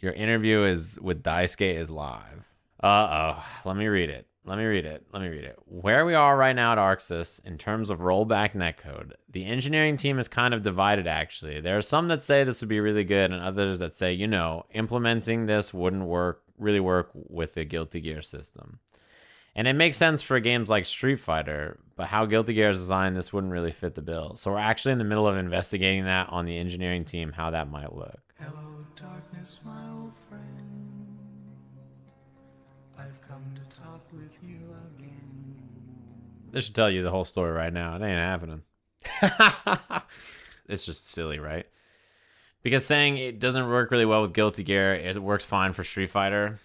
Your interview is with Daisuke is live. Uh-oh. Let me read it. Where we are right now at Arxis in terms of rollback netcode, the engineering team is kind of divided, actually. There are some that say this would be really good and others that say, implementing this wouldn't really work with the Guilty Gear system. And it makes sense for games like Street Fighter, but how Guilty Gear is designed, this wouldn't really fit the bill. So we're actually in the middle of investigating that on the engineering team, how that might look. Hello, darkness, my old friend. I've come to talk with you again. This should tell you the whole story right now. It ain't happening. It's just silly, right? Because saying it doesn't work really well with Guilty Gear, it works fine for Street Fighter.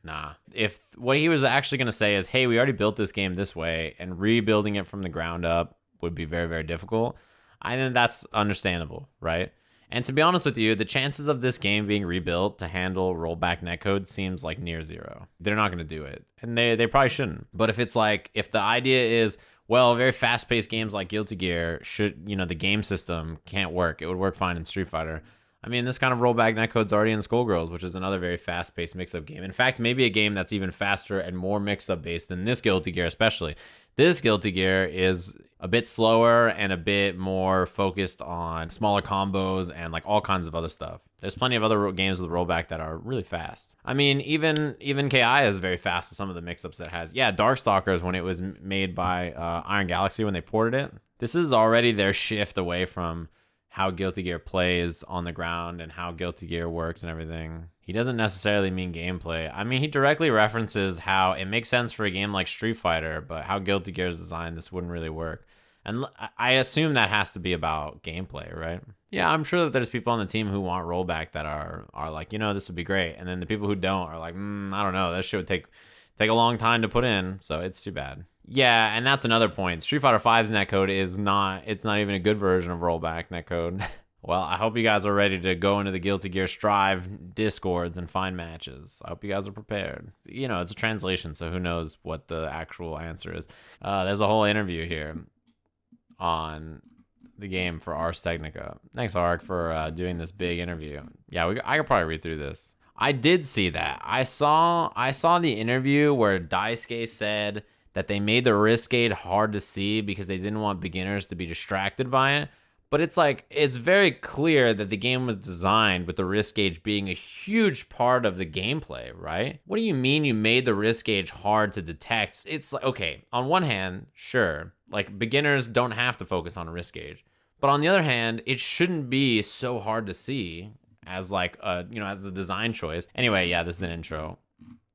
Nah. If what he was actually going to say is, hey, we already built this game this way, and rebuilding it from the ground up would be very, very difficult, I think that's understandable, right? And to be honest with you, the chances of this game being rebuilt to handle rollback netcode seems like near zero. They're not going to do it, and they probably shouldn't. But if it's like, if the idea is, well, very fast-paced games like Guilty Gear should, the game system can't work. It would work fine in Street Fighter. I mean, this kind of rollback netcode's already in Skullgirls, which is another very fast-paced mix-up game. In fact, maybe a game that's even faster and more mix-up based than this Guilty Gear especially. This Guilty Gear is a bit slower and a bit more focused on smaller combos and like all kinds of other stuff. There's plenty of other games with rollback that are really fast. I mean, even KI is very fast with some of the mix-ups it has. Yeah, Darkstalkers, when it was made by Iron Galaxy, when they ported it, this is already their shift away from how Guilty Gear plays on the ground and how Guilty Gear works and everything. He doesn't necessarily mean gameplay. I mean, he directly references how it makes sense for a game like Street Fighter, but how Guilty Gear is designed, this wouldn't really work. And I assume that has to be about gameplay, right? Yeah, I'm sure that there's people on the team who want rollback that are like, this would be great. And then the people who don't are like, I don't know, that shit would take a long time to put in, so it's too bad. Yeah, and that's another point. Street Fighter V's netcode it's not even a good version of rollback netcode. Well, I hope you guys are ready to go into the Guilty Gear Strive discords and find matches. I hope you guys are prepared. It's a translation, so who knows what the actual answer is. There's a whole interview here on the game for Ars Technica. Thanks, Ark, for doing this big interview. Yeah, I could probably read through this. I did see that. I saw the interview where Daisuke said that they made the risk gauge hard to see because they didn't want beginners to be distracted by it. But it's very clear that the game was designed with the risk gauge being a huge part of the gameplay, right? What do you mean you made the risk gauge hard to detect? It's like, okay, on one hand, sure, like beginners don't have to focus on a risk gauge. But on the other hand, it shouldn't be so hard to see as like as a design choice. Anyway, yeah, this is an intro.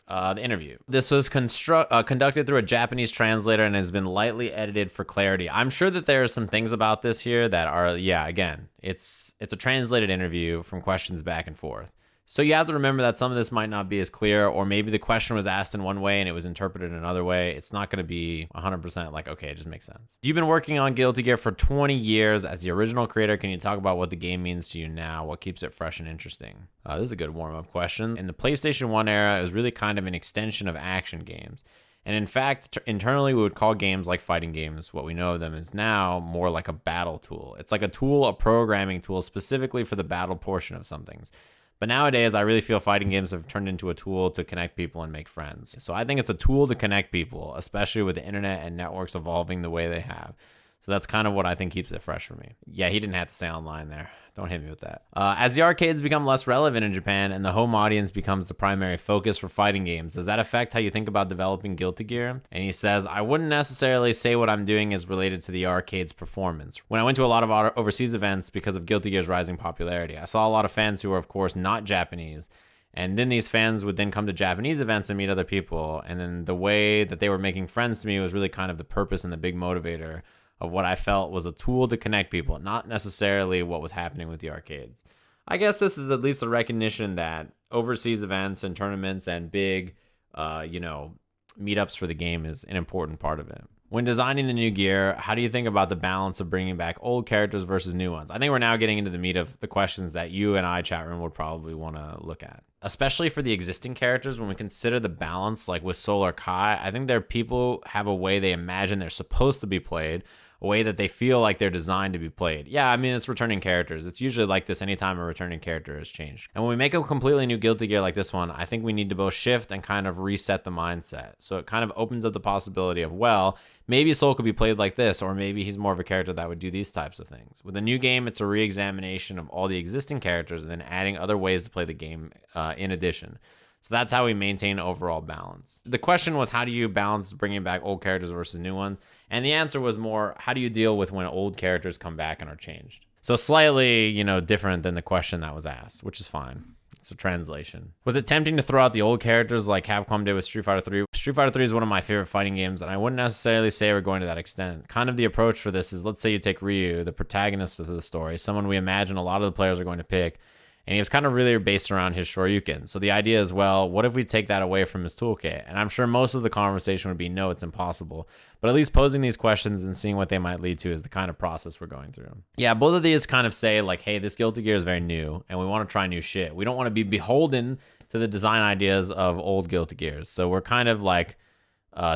The interview. This was conducted through a Japanese translator and has been lightly edited for clarity. I'm sure that there are some things about this here that are, again, it's a translated interview from questions back and forth. So you have to remember that some of this might not be as clear, or maybe the question was asked in one way and it was interpreted another way. It's not going to be 100% like, okay, it just makes sense. You've been working on Guilty Gear for 20 years as the original creator. Can you talk about what the game means to you now? What keeps it fresh and interesting? This is a good warm-up question. In the PlayStation 1 era, it was really kind of an extension of action games. And in fact, internally, we would call games like fighting games. What we know of them is now more like a battle tool. It's like a tool, a programming tool specifically for the battle portion of some things. But nowadays, I really feel fighting games have turned into a tool to connect people and make friends. So I think it's a tool to connect people, especially with the internet and networks evolving the way they have. So that's kind of what I think keeps it fresh for me. Yeah, he didn't have to say online there. Don't hit me with that. As the arcades become less relevant in Japan and the home audience becomes the primary focus for fighting games, does that affect how you think about developing Guilty Gear? And he says, I wouldn't necessarily say what I'm doing is related to the arcade's performance. When I went to a lot of overseas events because of Guilty Gear's rising popularity, I saw a lot of fans who were, of course, not Japanese. And then these fans would then come to Japanese events and meet other people. And then the way that they were making friends to me was really kind of the purpose and the big motivator of what I felt was a tool to connect people, not necessarily what was happening with the arcades. I guess this is at least a recognition that overseas events and tournaments and big, meetups for the game is an important part of it. When designing the new gear, how do you think about the balance of bringing back old characters versus new ones? I think we're now getting into the meat of the questions that you and I, chat room, would probably want to look at. Especially for the existing characters, when we consider the balance, like with Soul or Kai, I think there are people who have a way they imagine they're supposed to be played, a way that they feel like they're designed to be played. Yeah, I mean, it's returning characters. It's usually like this anytime a returning character has changed. And when we make a completely new Guilty Gear like this one, I think we need to both shift and kind of reset the mindset. So it kind of opens up the possibility of, well, maybe Soul could be played like this, or maybe he's more of a character that would do these types of things. With a new game, it's a re-examination of all the existing characters and then adding other ways to play the game in addition. So that's how we maintain overall balance. The question was, how do you balance bringing back old characters versus new ones? And the answer was more, how do you deal with when old characters come back and are changed? So slightly, different than the question that was asked, which is fine. It's a translation. Was it tempting to throw out the old characters like Capcom did with Street Fighter 3? Street Fighter 3 is one of my favorite fighting games, and I wouldn't necessarily say we're going to that extent. Kind of the approach for this is, let's say you take Ryu, the protagonist of the story, someone we imagine a lot of the players are going to pick, and he was kind of really based around his Shoryuken. So the idea is, well, what if we take that away from his toolkit? And I'm sure most of the conversation would be, no, it's impossible. But at least posing these questions and seeing what they might lead to is the kind of process we're going through. Yeah, both of these kind of say, like, hey, this Guilty Gear is very new, and we want to try new shit. We don't want to be beholden to the design ideas of old Guilty Gears. So we're kind of like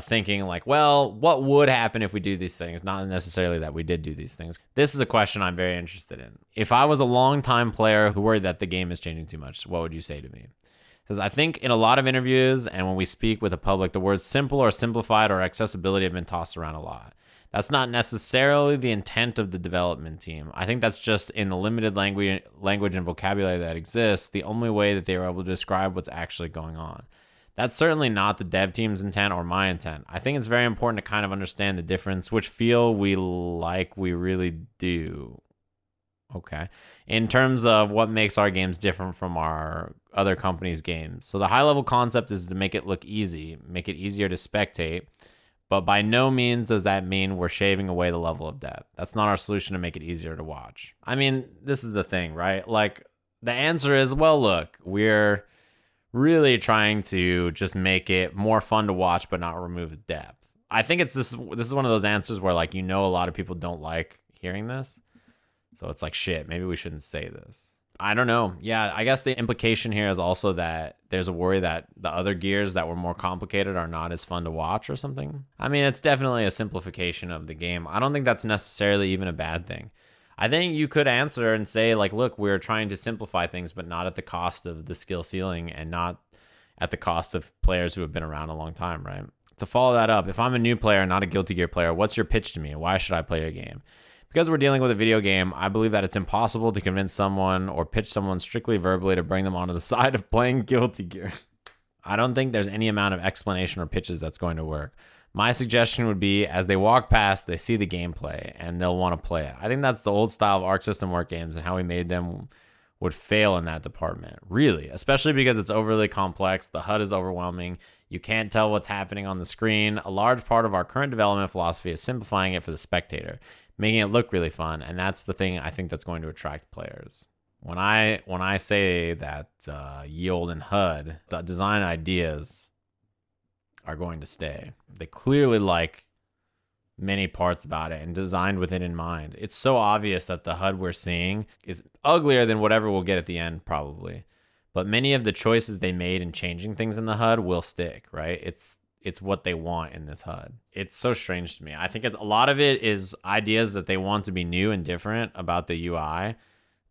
thinking like, well, what would happen if we do these things? Not necessarily that we did do these things. This is a question I'm very interested in. If I was a long-time player who worried that the game is changing too much, what would you say to me? Because I think in a lot of interviews and when we speak with the public, the words simple or simplified or accessibility have been tossed around a lot. That's not necessarily the intent of the development team. I think that's just in the limited language and vocabulary that exists, the only way that they were able to describe what's actually going on. That's certainly not the dev team's intent or my intent. I think it's very important to kind of understand the difference, which feel we really do. Okay. In terms of what makes our games different from our other companies' games. So the high level concept is to make it look easy, make it easier to spectate. But by no means does that mean we're shaving away the level of depth. That's not our solution to make it easier to watch. I mean, this is the thing, right? Like, the answer is, well, look, we're really trying to just make it more fun to watch but not remove depth. I think this is one of those answers where, like, a lot of people don't like hearing this. So it's like, shit, maybe we shouldn't say this. I don't know. Yeah, I guess the implication here is also that there's a worry that the other gears that were more complicated are not as fun to watch or something. I mean, it's definitely a simplification of the game. I don't think that's necessarily even a bad thing. I think you could answer and say, like, look, we're trying to simplify things, but not at the cost of the skill ceiling and not at the cost of players who have been around a long time, right? To follow that up, if I'm a new player, not a Guilty Gear player, what's your pitch to me? Why should I play your game? Because we're dealing with a video game, I believe that it's impossible to convince someone or pitch someone strictly verbally to bring them onto the side of playing Guilty Gear. I don't think there's any amount of explanation or pitches that's going to work. My suggestion would be, as they walk past, they see the gameplay and they'll want to play it. I think that's the old style of Arc System Work games and how we made them would fail in that department. Really, especially because it's overly complex. The HUD is overwhelming. You can't tell what's happening on the screen. A large part of our current development philosophy is simplifying it for the spectator, making it look really fun. And that's the thing I think that's going to attract players. When I say that yield and HUD, the design ideas are going to stay. They clearly like many parts about it and designed with it in mind. It's so obvious that the HUD we're seeing is uglier than whatever we'll get at the end, probably. But many of the choices they made in changing things in the HUD will stick, right? It's what they want in this HUD. It's so strange to me. I think a lot of it is ideas that they want to be new and different about the UI.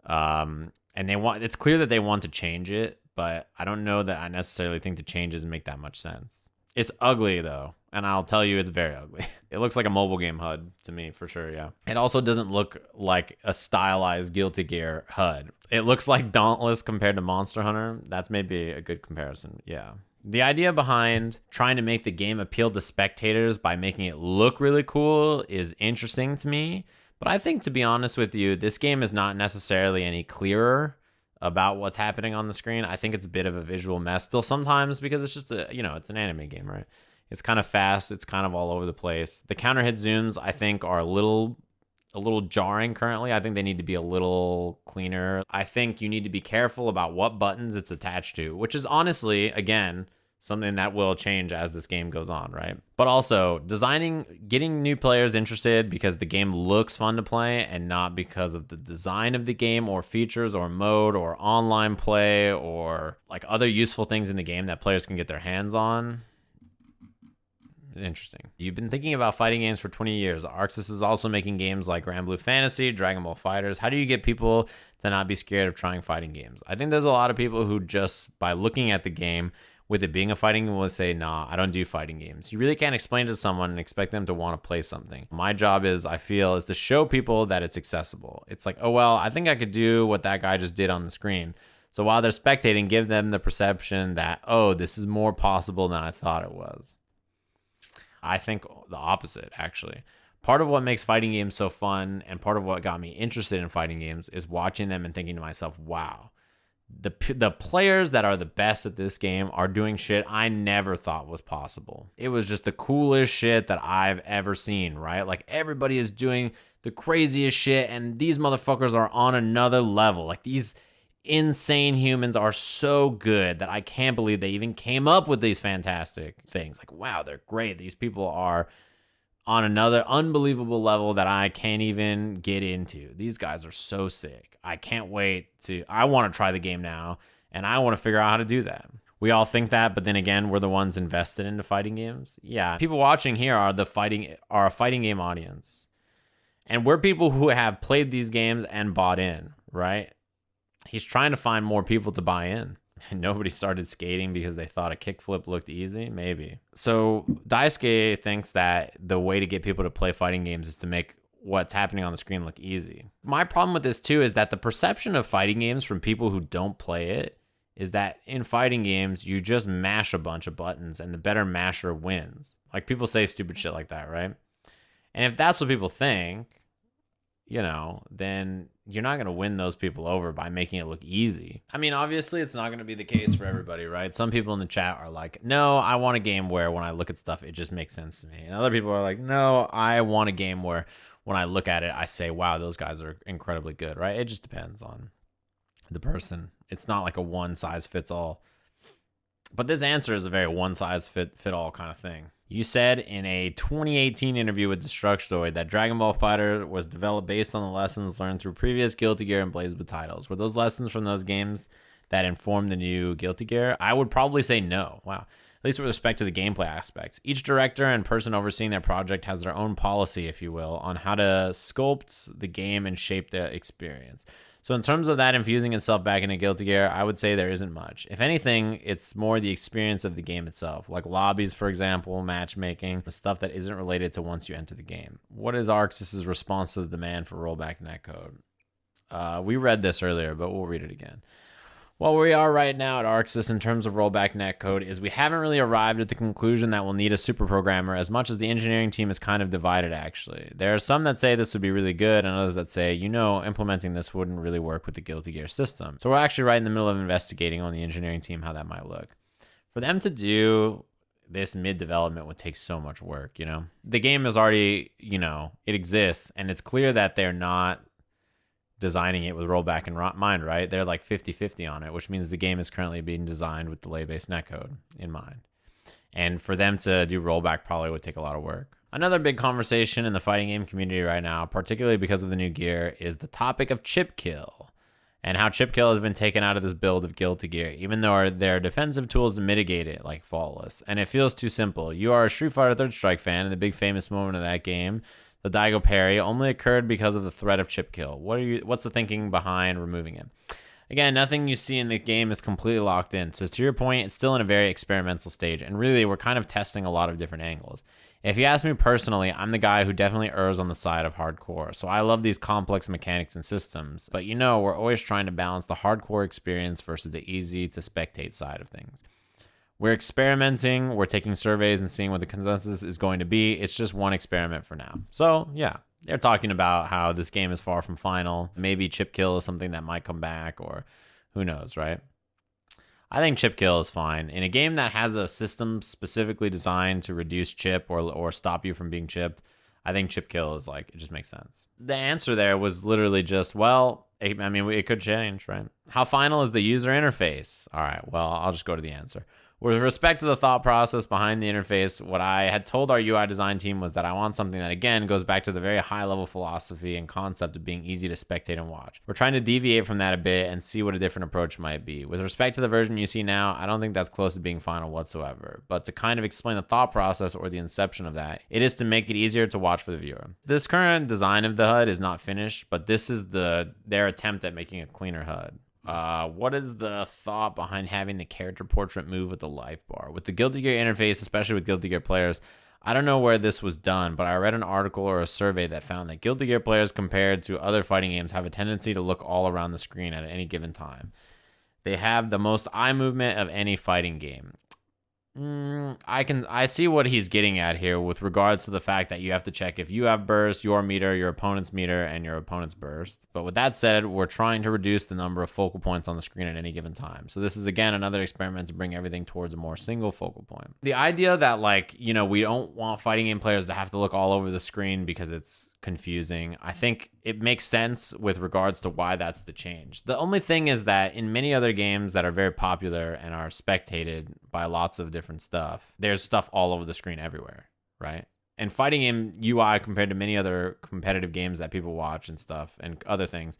And it's clear that they want to change it, but I don't know that I necessarily think the changes make that much sense. It's ugly, though, and I'll tell you it's very ugly. It looks like a mobile game HUD to me, for sure, yeah. It also doesn't look like a stylized Guilty Gear HUD. It looks like Dauntless compared to Monster Hunter. That's maybe a good comparison, yeah. The idea behind trying to make the game appeal to spectators by making it look really cool is interesting to me, but I think, to be honest with you, this game is not necessarily any clearer about what's happening on the screen. I think it's a bit of a visual mess still sometimes because it's just it's an anime game, right? It's kind of fast. It's kind of all over the place. The counter hit zooms, I think, are a little jarring currently. I think they need to be a little cleaner. I think you need to be careful about what buttons it's attached to, which is honestly, again, something that will change as this game goes on, right? But also getting new players interested because the game looks fun to play and not because of the design of the game or features or mode or online play or like other useful things in the game that players can get their hands on Interesting. You've been thinking about fighting games for 20 years. Arxis is also making games like Grand Blue Fantasy, Dragon Ball Fighters. How do you get people to not be scared of trying fighting games? I think there's a lot of people who just by looking at the game, with it being a fighting game, will say, nah, I don't do fighting games. You really can't explain to someone and expect them to want to play something. My job is, I feel, is to show people that it's accessible. It's like, oh, well, I think I could do what that guy just did on the screen. So while they're spectating, give them the perception that, oh, this is more possible than I thought it was. I think the opposite, actually. Part of what makes fighting games so fun and part of what got me interested in fighting games is watching them and thinking to myself, wow, the players that are the best at this game are doing shit I never thought was possible. It was just the coolest shit that I've ever seen, right? Like everybody is doing the craziest shit and these motherfuckers are on another level. Like these insane humans are so good that I can't believe they even came up with these fantastic things. Like, wow, they're great. These people are on another unbelievable level that I can't even get into. These guys are so sick. I can't wait I want to try the game now, and I want to figure out how to do that. We all think that, but then again, we're the ones invested into fighting games. Yeah, people watching here are a fighting game audience. And we're people who have played these games and bought in, right? He's trying to find more people to buy in. Nobody started skating because they thought a kickflip looked easy? Maybe. So Daisuke thinks that the way to get people to play fighting games is to make what's happening on the screen look easy. My problem with this too is that the perception of fighting games from people who don't play it is that in fighting games, you just mash a bunch of buttons and the better masher wins. Like people say stupid shit like that, right? And if that's what people think, then you're not going to win those people over by making it look easy. I mean, obviously, it's not going to be the case for everybody, right? Some people in the chat are like, no, I want a game where when I look at stuff, it just makes sense to me. And other people are like, no, I want a game where when I look at it, I say, wow, those guys are incredibly good, right? It just depends on the person. It's not like a one size fits all. But this answer is a very one size fit all kind of thing. You said in a 2018 interview with Destructoid that Dragon Ball Fighter was developed based on the lessons learned through previous Guilty Gear and BlazBlue titles. Were those lessons from those games that informed the new Guilty Gear? I would probably say no. Wow. At least with respect to the gameplay aspects. Each director and person overseeing their project has their own policy, if you will, on how to sculpt the game and shape the experience. So in terms of that infusing itself back into Guilty Gear, I would say there isn't much. If anything, it's more the experience of the game itself, like lobbies, for example, matchmaking, the stuff that isn't related to once you enter the game. What is Arxis' response to the demand for rollback netcode? We read this earlier, but we'll read it again. Well, we are right now at Arxis in terms of rollback netcode is we haven't really arrived at the conclusion that we'll need a super programmer as much as the engineering team is kind of divided, actually. There are some that say this would be really good and others that say, implementing this wouldn't really work with the Guilty Gear system. So we're actually right in the middle of investigating on the engineering team how that might look. For them to do this mid-development would take so much work, The game is already, it exists, and it's clear that they're not designing it with rollback in mind, right? They're like 50-50 on it, which means the game is currently being designed with delay-based netcode in mind. And for them to do rollback probably would take a lot of work. Another big conversation in the fighting game community right now, particularly because of the new gear, is the topic of chip kill and how chip kill has been taken out of this build of Guilty Gear, even though there are defensive tools to mitigate it, like Faultless. And it feels too simple. You are a Street Fighter Third Strike fan, and the big famous moment of that game, the Daigo parry, only occurred because of the threat of chip kill. What's the thinking behind removing it? Again, nothing you see in the game is completely locked in. So to your point, it's still in a very experimental stage. And really, we're kind of testing a lot of different angles. If you ask me personally, I'm the guy who definitely errs on the side of hardcore. So I love these complex mechanics and systems. But we're always trying to balance the hardcore experience versus the easy to spectate side of things. We're experimenting, we're taking surveys and seeing what the consensus is going to be. It's just one experiment for now. So, yeah, they're talking about how this game is far from final. Maybe chip kill is something that might come back, or who knows, right? I think chip kill is fine. In a game that has a system specifically designed to reduce chip or stop you from being chipped, I think chip kill is it just makes sense. The answer there was literally just, it could change, right? How final is the user interface? All right, well, I'll just go to the answer. With respect to the thought process behind the interface, what I had told our UI design team was that I want something that, again, goes back to the very high level philosophy and concept of being easy to spectate and watch. We're trying to deviate from that a bit and see what a different approach might be. With respect to the version you see now, I don't think that's close to being final whatsoever. But to kind of explain the thought process or the inception of that, it is to make it easier to watch for the viewer. This current design of the HUD is not finished, but this is their attempt at making a cleaner HUD. What is the thought behind having the character portrait move with the life bar? With the Guilty Gear interface, especially with Guilty Gear players, I don't know where this was done, but I read an article or a survey that found that Guilty Gear players compared to other fighting games have a tendency to look all around the screen at any given time. They have the most eye movement of any fighting game. I see what he's getting at here with regards to the fact that you have to check if you have burst, your meter, your opponent's meter, and your opponent's burst. But with that said, we're trying to reduce the number of focal points on the screen at any given time. So this is, again, another experiment to bring everything towards a more single focal point. The idea that, we don't want fighting game players to have to look all over the screen because it's confusing, I think it makes sense with regards to why that's the change. The only thing is that in many other games that are very popular and are spectated by lots of different stuff, there's stuff all over the screen everywhere, right? And fighting game UI, compared to many other competitive games that people watch and stuff and other things,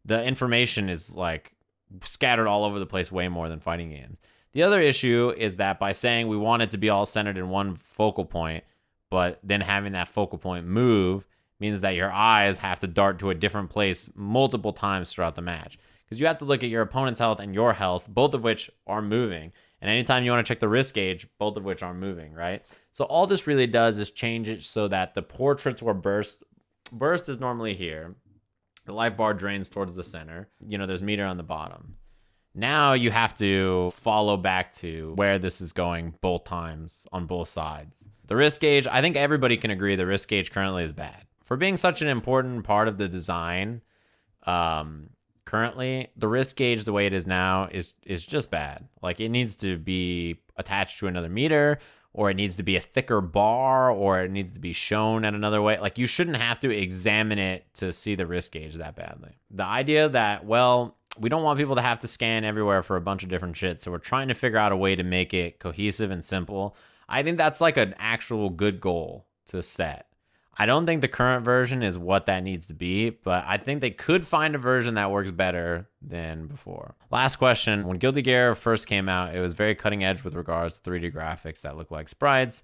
the information is scattered all over the place way more than fighting games. The other issue is that by saying we want it to be all centered in one focal point, but then having that focal point move means that your eyes have to dart to a different place multiple times throughout the match. Because you have to look at your opponent's health and your health, both of which are moving. And anytime you want to check the risk gauge, both of which are moving, right? So all this really does is change it so that the portraits were burst is normally here. The life bar drains towards the center. There's meter on the bottom. Now you have to follow back to where this is going both times on both sides. The risk gauge, I think everybody can agree the risk gauge currently is bad. For being such an important part of the design, currently, the risk gauge the way it is now is just bad. It needs to be attached to another meter, or it needs to be a thicker bar, or it needs to be shown at another way. You shouldn't have to examine it to see the risk gauge that badly. The idea that, we don't want people to have to scan everywhere for a bunch of different shit, so we're trying to figure out a way to make it cohesive and simple. I think that's an actual good goal to set. I don't think the current version is what that needs to be, but I think they could find a version that works better than before. Last question. When Guilty Gear first came out, it was very cutting edge with regards to 3D graphics that look like sprites.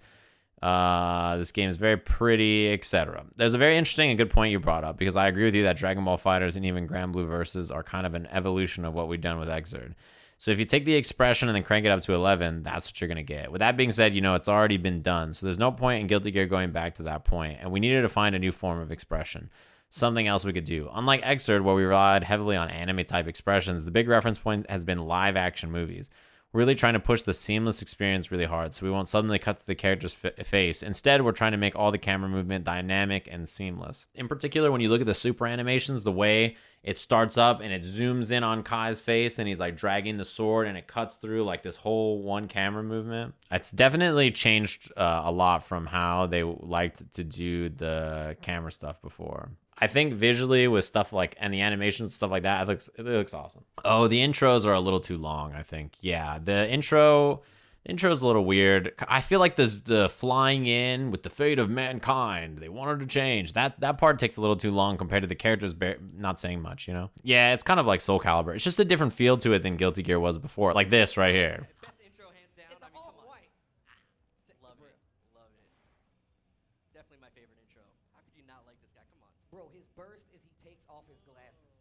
This game is very pretty, etc. There's a very interesting and good point you brought up, because I agree with you that Dragon Ball FighterZ and even Grand Blue Versus are kind of an evolution of what we've done with Xrd. So if you take the expression and then crank it up to 11, that's what you're going to get. With that being said, it's already been done. So there's no point in Guilty Gear going back to that point. And we needed to find a new form of expression. Something else we could do. Unlike Xrd, where we relied heavily on anime-type expressions, the big reference point has been live-action movies. We're really trying to push the seamless experience really hard, so we won't suddenly cut to the character's face. Instead, we're trying to make all the camera movement dynamic and seamless. In particular, when you look at the super animations, the way it starts up and it zooms in on Kai's face and he's dragging the sword and it cuts through this whole one camera movement. It's definitely changed a lot from how they liked to do the camera stuff before. I think visually with stuff and the animations, stuff like that, it looks awesome. Oh, the intros are a little too long, I think. Yeah, the intro's a little weird. I feel like the flying in with the fate of mankind, they wanted to change. That part takes a little too long compared to the characters not saying much, Yeah, it's kind of like Soul Calibur. It's just a different feel to it than Guilty Gear was before. Like this right here. Best intro, hands down. I mean, come on. Love it. Love it. Definitely my favorite intro. How could you not like this guy? Come on. Bro, his burst is he takes off his glasses.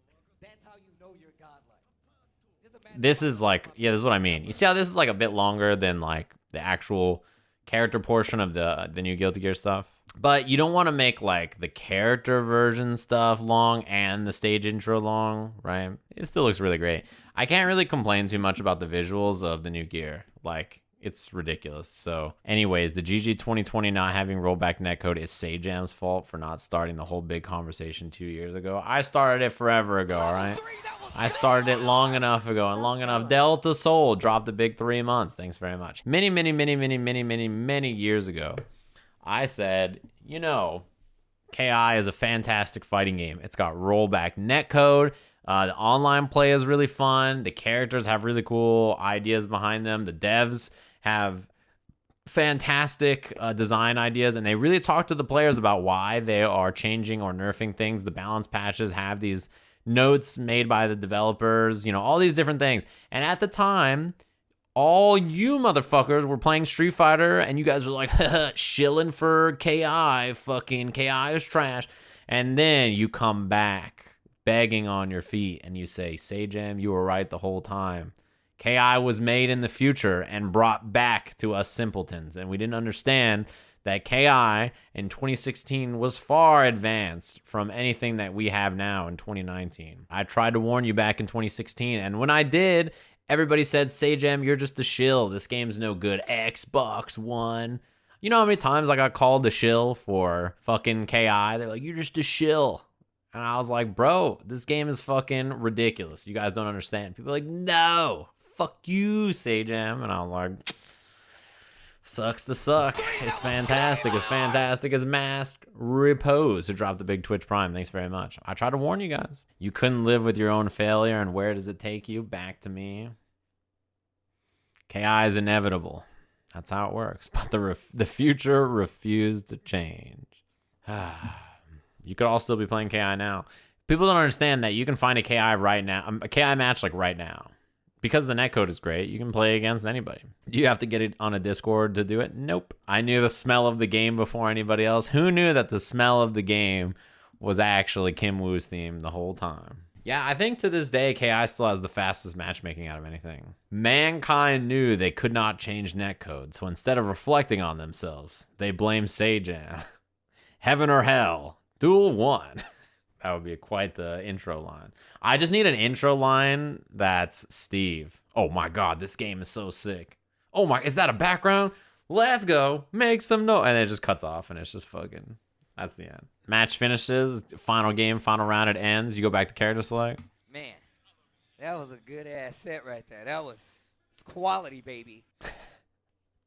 That's how you know you're godlike. This is this is what I mean. You see how this is a bit longer than the actual character portion of the new Guilty Gear stuff? But you don't want to make the character version stuff long and the stage intro long, right? It still looks really great. I can't really complain too much about the visuals of the new gear. It's ridiculous. So anyways, the GG 2020 not having rollback netcode is Sajam's fault for not starting the whole big conversation 2 years ago. I started it forever ago, all right? I started it long enough ago and long enough. Delta Soul dropped the big 3 months. Thanks very much. Many years ago, I said, KI is a fantastic fighting game. It's got rollback netcode. The online play is really fun. The characters have really cool ideas behind them. The devs have fantastic design ideas, and they really talk to the players about why they are changing or nerfing things. The balance patches have these notes made by the developers, you know, all these different things. And at the time, all you motherfuckers were playing Street Fighter, and you guys were like, shilling for KI. Fucking KI is trash. And then you come back begging on your feet, and you say, Sajam, you were right the whole time. KI was made in the future and brought back to us simpletons, and we didn't understand that KI in 2016 was far advanced from anything that we have now in 2019. I tried to warn you back in 2016, and when I did, everybody said, Sajam, you're just a shill. This game's no good. Xbox One. You know how many times I got called a shill for fucking KI? They're like, you're just a shill. And I was like, bro, this game is fucking ridiculous. You guys don't understand. People are like, no. Fuck you, Sajam. And I was like, sucks to suck. It's fantastic. As fantastic as Mask Repose, who dropped the big Twitch Prime. Thanks very much. I tried to warn you guys. You couldn't live with your own failure, and where does it take you? Back to me. KI is inevitable. That's how it works. But the future refused to change. You could all still be playing KI now. People don't understand that you can find a KI right now, a KI match like right now. Because the netcode is great, you can play against anybody. You have to get it on a Discord to do it? Nope. I knew the smell of the game before anybody else. Who knew that the smell of the game was actually Kim Woo's theme the whole time? Yeah, I think to this day, KI still has the fastest matchmaking out of anything. Mankind knew they could not change netcode, so instead of reflecting on themselves, they blamed Sajam. Heaven or hell, duel 1. That would be quite the intro line. I just need an intro line that's Steve. Oh my god, this game is so sick. Oh my, is that a background? Let's go, make some noise. And it just cuts off, and it's just fucking, that's the end. Match finishes, final game, final round, it ends. You go back to character select. Man, that was a good ass set right there. That was quality, baby.